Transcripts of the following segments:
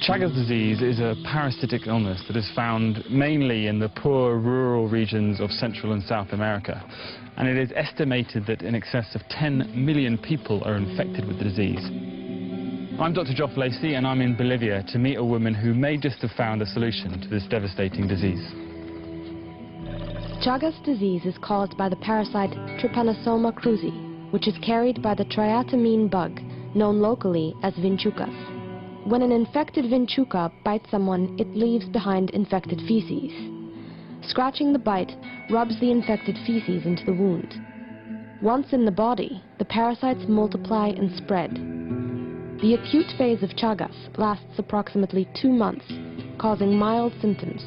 Chagas disease is a parasitic illness that is found mainly in the poor rural regions of Central and South America. And it is estimated that in excess of 10 million people are infected with the disease. I'm Dr. Geoff Lacey, and I'm in Bolivia to meet a woman who may just have found a solution to this devastating disease. Chagas disease is caused by the parasite Trypanosoma cruzi, which is carried by the triatamine bug, known locally as vinchucas. When an infected vinchuca bites someone, it leaves behind infected feces. Scratching the bite rubs the infected feces into the wound. Once in the body, the parasites multiply and spread. The acute phase of Chagas lasts approximately 2 months, causing mild symptoms.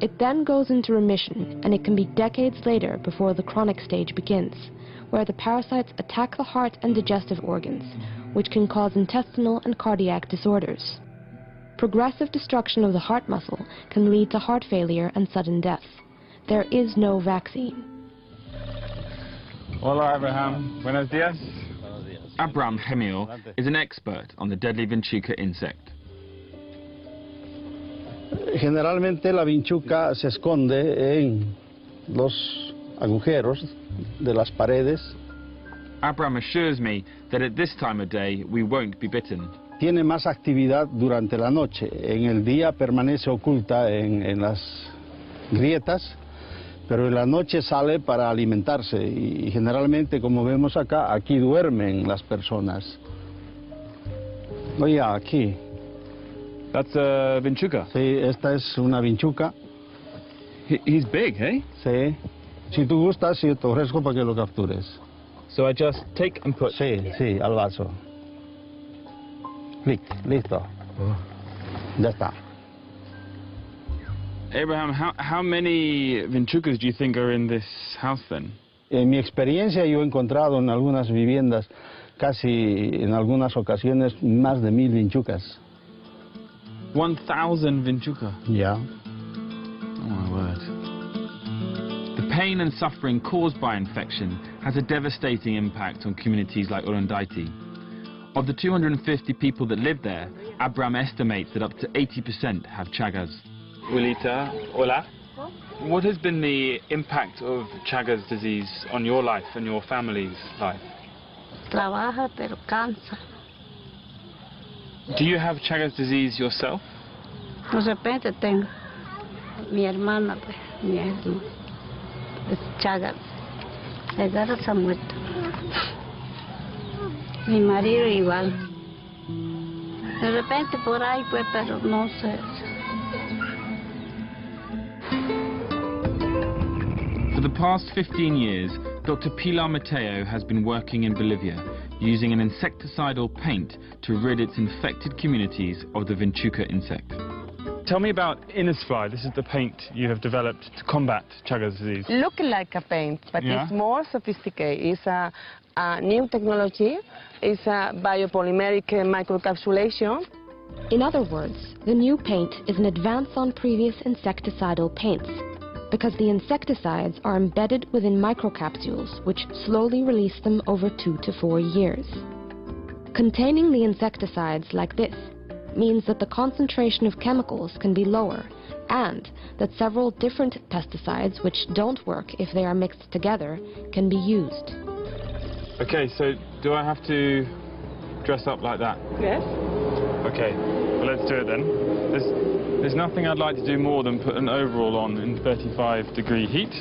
It then goes into remission, and it can be decades later before the chronic stage begins, where the parasites attack the heart and digestive organs, which can cause intestinal and cardiac disorders. Progressive destruction of the heart muscle can lead to heart failure and sudden death. There is no vaccine. Hola, Abraham. Buenos dias. Abraham Gemio is an expert on the deadly vinchuca insect. Generalmente la vinchuca se esconde en los agujeros de las paredes. Abraham assures me that at this time of day we won't be bitten. Tiene más actividad durante la noche. En el día permanece oculta en las grietas, pero en la noche sale para alimentarse. Y generalmente, como vemos acá, aquí duermen las personas. Oye, aquí. That's a vinchuca. Sí, esta es una vinchuca. He's big, eh? Sí. Si tú gustas, sí, te ofrezco para que lo captures. So I just take and put... Sí, sí, al vaso. Listo. Ya está. Abraham, how many vinchucas do you think are in this house then? En mi experiencia yo he encontrado en algunas viviendas, casi en algunas ocasiones, más de 1000 vinchucas. 1,000 vinchuca? Ya. Oh my word. The pain and suffering caused by infection has a devastating impact on communities like Orondaiti. Of the 250 people that live there, Abraham estimates that up to 80% have Chagas. Wilita, hola. What has been the impact of Chagas disease on your life and your family's life? Trabaja pero cansa. Do you have Chagas disease yourself? De repente tengo mi hermana, pues, mi hermana. Es Chagas. Edgar se ha muerto. Mi marido igual. De repente por ahí, pues, pero no sé. For the past 15 years, Dr. Pilar Mateo has been working in Bolivia, using an insecticidal paint to rid its infected communities of the vinchuca insect. Tell me about Inesfly. This is the paint you have developed to combat Chagas disease. Looking like a paint, but Yeah. it's more sophisticated. It's a new technology. It's a biopolymeric microcapsulation. In other words, the new paint is an advance on previous insecticidal paints, because the insecticides are embedded within microcapsules, which slowly release them over 2 to 4 years. Containing the insecticides like this means that the concentration of chemicals can be lower, and that several different pesticides which don't work if they are mixed together can be used. Okay, so do I have to dress up like that? Yes. Okay, well, let's do it then. There's nothing I'd like to do more than put an overall on in 35-degree heat.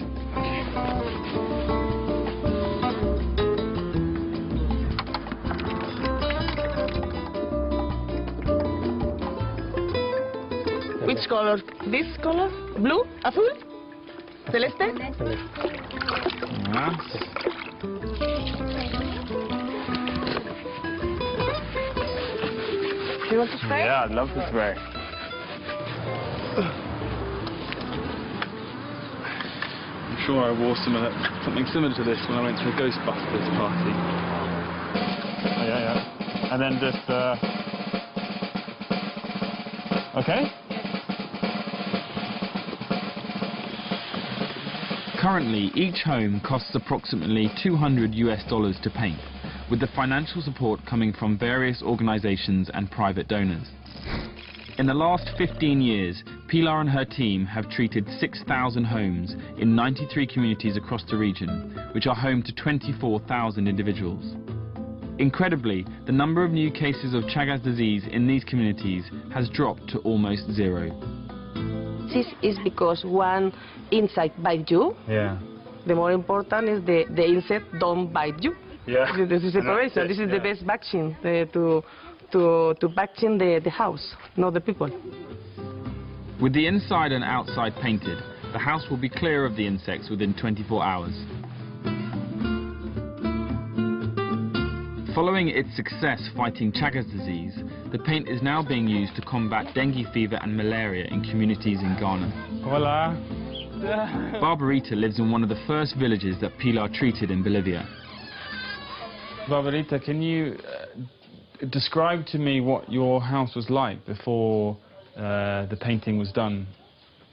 Which color? This color? Blue? Azul? Celeste? Yes. Do you want to spray? Yeah, I'd love to spray. I'm sure I wore something similar to this when I went to a Ghostbusters party. Oh, yeah. And then just, okay? Currently, each home costs approximately $200 to paint, with the financial support coming from various organizations and private donors. In the last 15 years, Pilar and her team have treated 6,000 homes in 93 communities across the region, which are home to 24,000 individuals. Incredibly, the number of new cases of Chagas disease in these communities has dropped to almost zero. This is because one insect bites you. Yeah. The more important is the insect don't bite you. Yeah. This is the prevention. This is the best vaccine to vaccine the house, not the people. With the inside and outside painted, the house will be clear of the insects within 24 hours. Following its success fighting Chagas disease, the paint is now being used to combat dengue fever and malaria in communities in Ghana. Hola. Barbarita lives in one of the first villages that Pilar treated in Bolivia. Barbarita, can you describe to me what your house was like before the painting was done?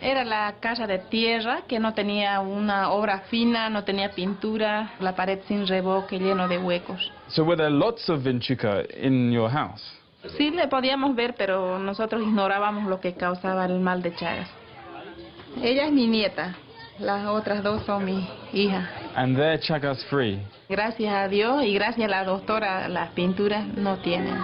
Era la casa de tierra que no tenía una obra fina, no tenía pintura, la pared sin revoque, lleno de huecos. So were there lots of vinchuca in your house? Sí le podíamos ver, pero nosotros ignorábamos lo que causaba el mal de Chagas. Ella es mi nieta, las otras dos son mi hija. And they're Chagas free? Gracias a Dios y gracias a la doctora, las pinturas no tienen.